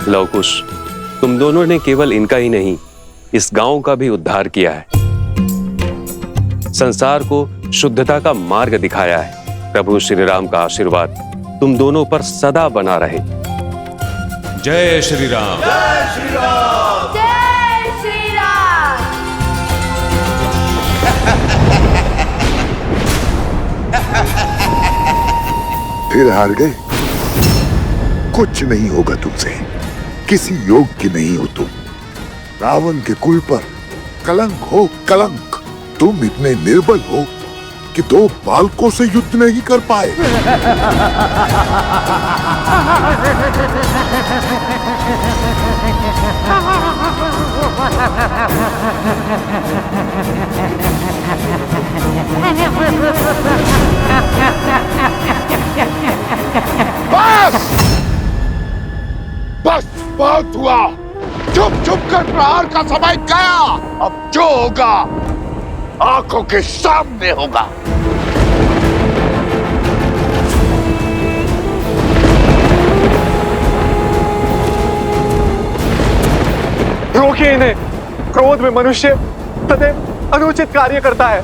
Love कुश, तुम दोनों ने केवल इनका ही नहीं, इस गांव का भी उद्धार किया है, संसार को शुद्धता का मार्ग दिखाया है। प्रभु श्री राम का आशीर्वाद तुम दोनों पर सदा बना रहे। जय श्री राम। जय श्री राम। जय श्री राम। फिर हार गए? कुछ नहीं होगा तुमसे, किसी योग की नहीं हो तुम। रावण के कुल पर कलंक हो कलंक। तुम इतने निर्बल हो कि 2 बालकों से युद्ध नहीं कर पाए। बस बस, बहुत हुआ। चुप चुप कर प्रहार का समय गया। अब जो होगा आंखों के सामने होगा। रोकिए इन्हें। क्रोध में मनुष्य सदैव अनुचित कार्य करता है।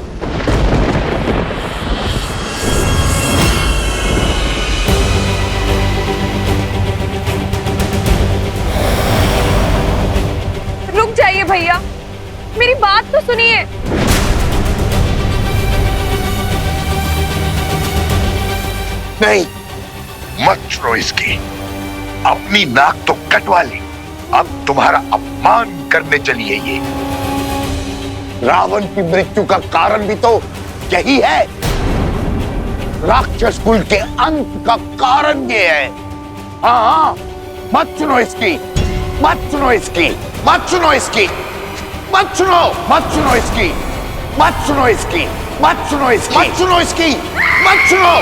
रुक जाइए भैया, मेरी बात तो सुनिए। नहीं, मत छोड़ो इसकी। अपनी नाक तो कटवा ली। अब तुम्हारा अपमान करने चली है ये। रावण की मृत्यु का कारण भी तो यही है। राक्षस कुल के अंत का कारण ये है। हाँ, मत सुनो इसकी, मत सुनो इसकी, मत सुनो इसकी, मत सुनो, मत सुनो इसकी, मत सुनो इसकी, मत सुनो इसकी, मत सुनो इसकी, मत सुनो।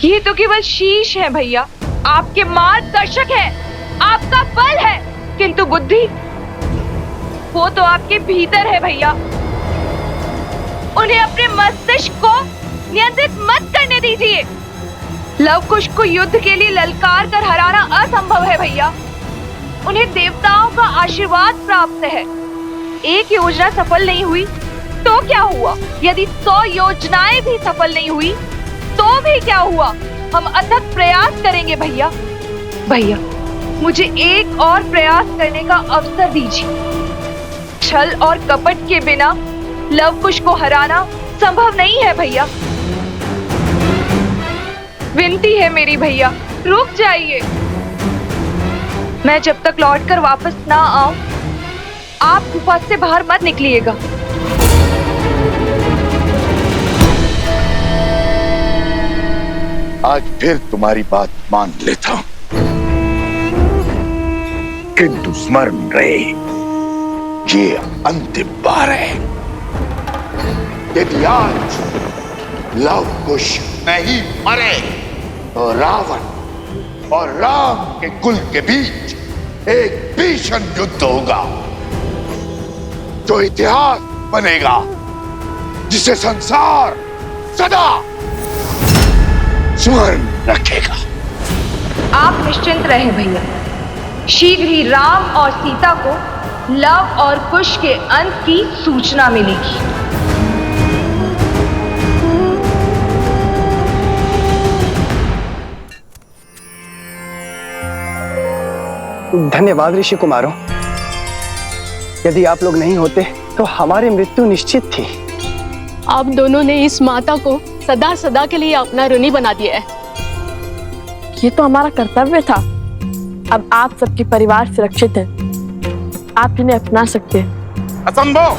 ये तो केवल शीश है भैया, आपके मार्गदर्शक है, आपका बल है, किंतु बुद्धि वो तो आपके भीतर है भैया। उन्हें अपने मस्तिष्क को नियंत्रित मत करने दीजिए। लव कुश को युद्ध के लिए ललकार कर हराना असंभव है भैया। उन्हें देवताओं का आशीर्वाद प्राप्त है। एक योजना सफल नहीं हुई तो क्या हुआ? यदि 100 योजनाएं भी सफल नहीं हुई तो भी क्या हुआ? हम अथक प्रयास करेंगे भैया। भैया, मुझे एक और प्रयास करने का अवसर दीजिए। छल और कपट के बिना लव कुश को हराना संभव नहीं है भैया। विनती है मेरी भैया, रुक जाइए। मैं जब तक लौटकर वापस ना आऊं, आप गुफा से बाहर मत निकलिएगा। आज फिर तुम्हारी बात मान लेता हूं, किंतु स्मरण रहे ये अंतिम बार है। यदि आज लव कुश नहीं मरे तो रावण और राम के कुल के बीच एक भीषण युद्ध होगा जो इतिहास बनेगा, जिसे संसार सदा स्मरण रखेगा। आप निश्चिंत रहें भैया, शीघ्र ही राम और सीता को लव और कुश के अंत की सूचना मिलेगी। धन्यवाद ऋषि कुमारों। यदि आप लोग नहीं होते तो हमारी मृत्यु निश्चित थी। आप दोनों ने इस माता को सदा सदा के लिए अपना ऋणी बना दिया है। ये तो हमारा कर्तव्य था। अब आप सबके परिवार सुरक्षित है, आप इन्हें अपना सकते हैं। असंभव।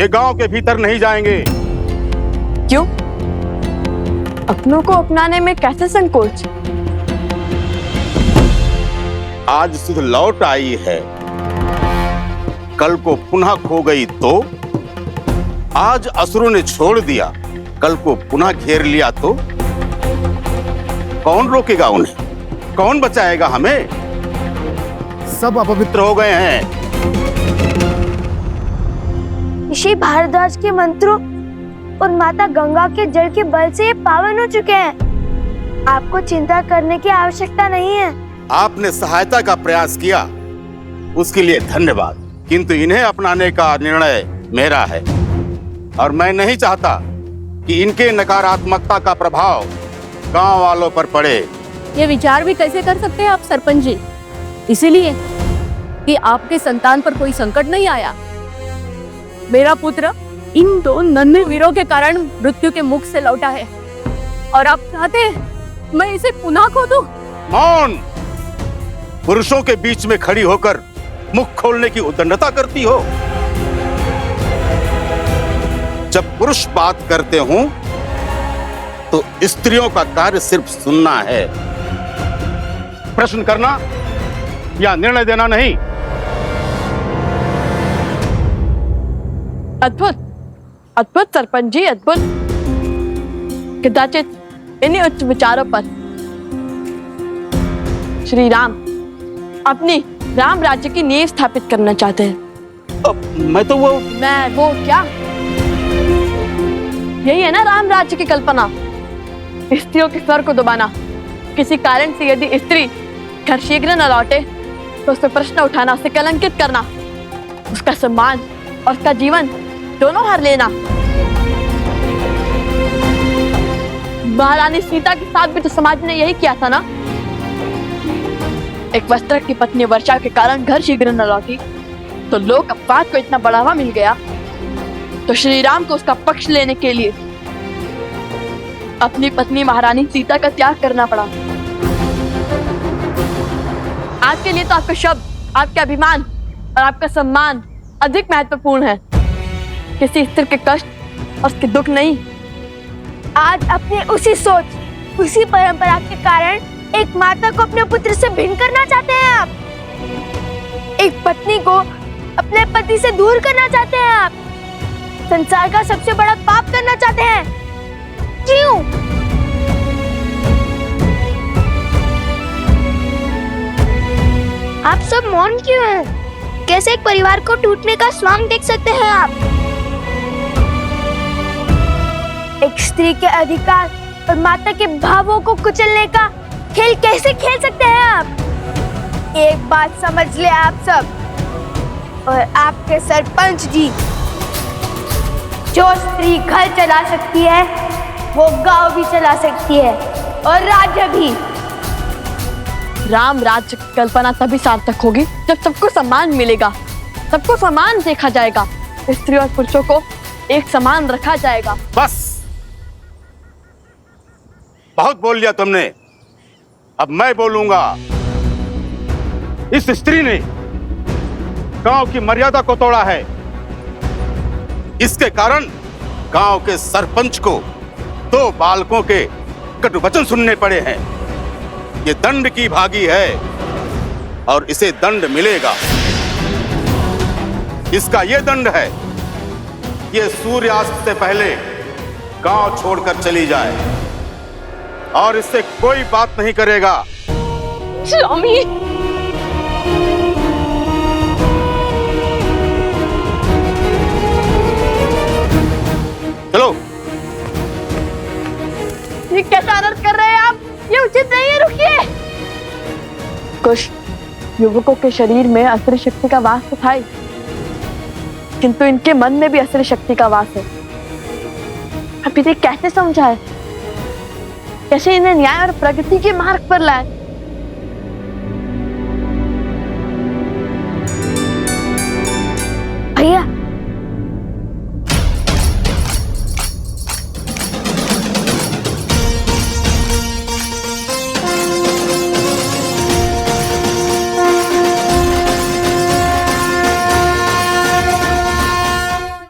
ये गांव के भीतर नहीं जाएंगे। क्यों? अपनों को अपनाने में कैसे संकोच? आज सुध लौट आई है, कल को पुनः खो गई तो? आज असुरों ने छोड़ दिया, कल को पुनः घेर लिया तो? कौन रोकेगा उन्हें? कौन बचाएगा हमें? सब अपवित्र हो गए हैं। ऋषि भारद्वाज के मंत्रों और माता गंगा के जल के बल से ये पावन हो चुके हैं। आपको चिंता करने की आवश्यकता नहीं है। आपने सहायता का प्रयास किया, उसके लिए धन्यवाद, किंतु इन्हें अपनाने का निर्णय मेरा है और मैं नहीं चाहता कि इनके नकारात्मकता का प्रभाव गांव वालों पर पड़े। ये विचार भी कैसे कर सकते हैं आप सरपंच जी? इसीलिए कि आपके संतान पर कोई संकट नहीं आया। मेरा पुत्र इन दो नन्हे वीरों के कारण मृत्यु के मुख से लौटा है और आप चाहते हैं मैं इसे पुनः खो दूं? मौन! पुरुषों के बीच में खड़ी होकर मुख खोलने की उद्दंडता करती हो। जब पुरुष बात करते हों तो स्त्रियों का कार्य सिर्फ सुनना है, प्रश्न करना या निर्णय देना नहीं। अद्भुत अद्भुत सरपंच जी, अद्भुत। कदाचित इन्हीं उच्च विचारों पर श्री राम अपनी राम राज्य की नींव स्थापित करना चाहते हैं। मैं वो क्या, यही है ना राम राज्य की कल्पना? स्त्रियों के स्वर को दबाना, किसी कारण से यदि स्त्री घर शीघ्र न लौटे तो उस पर प्रश्न उठाना, उसे कलंकित करना, उसका सम्मान और उसका जीवन दोनों हर लेना। महारानी सीता के साथ भी तो समाज ने यही किया था ना। एक वस्त्र की पत्नी वर्षा के कारण घर शीघ्र न लौटी तो लोक अपवाद को इतना बढ़ावा मिल गया, तो श्री राम को उसका पक्ष लेने के लिए अपनी पत्नी महारानी सीता का त्याग करना पड़ा। आज के लिए तो आपका शब्द, आपके अभिमान और आपका सम्मान अधिक महत्वपूर्ण है, किसी स्त्री के कष्ट और उसके दुख नहीं। आज अपनी उसी सोच, उसी परंपरा के कारण एक माता को अपने पुत्र से भिन्न करना चाहते हैं आप। एक पत्नी को अपने पति से दूर करना चाहते हैं आप। संसार का सबसे बड़ा पाप करना चाहते हैं। क्यों? आप सब मौन क्यों हैं? कैसे एक परिवार को टूटने का स्वांग देख सकते हैं आप? एक स्त्री के अधिकार और माता के भावों को कुचलने का खेल कैसे खेल सकते हैं आप? एक बात समझ ले आप सब और आपके सरपंच जी, जो स्त्री घर चला सकती है वो गांव भी चला सकती है और राज्य भी। राम राज्य की कल्पना तभी सार्थक होगी जब सबको सम्मान मिलेगा, सबको समान देखा जाएगा, स्त्री और पुरुषों को एक समान रखा जाएगा। बस, बहुत बोल लिया तुमने, अब मैं बोलूंगा। इस स्त्री ने गांव की मर्यादा को तोड़ा है। इसके कारण गांव के सरपंच को 2 बालकों के कटु वचन सुनने पड़े हैं। ये दंड की भागी है और इसे दंड मिलेगा। इसका ये दंड है, ये सूर्यास्त से पहले गांव छोड़कर चली जाए और इससे कोई बात नहीं करेगा। स्वामी, चलो। ये कैसा अनर्थ कर रहे हैं आप? ये उचित नहीं है, रुकिए। कुछ युवकों के शरीर में असुरी शक्ति का वास तो था ही, किंतु इनके मन में भी असुरी शक्ति का वास है। अब इन्हें कैसे समझाए, कैसे इन्हें न्याय और प्रगति के मार्ग पर लाए? भैया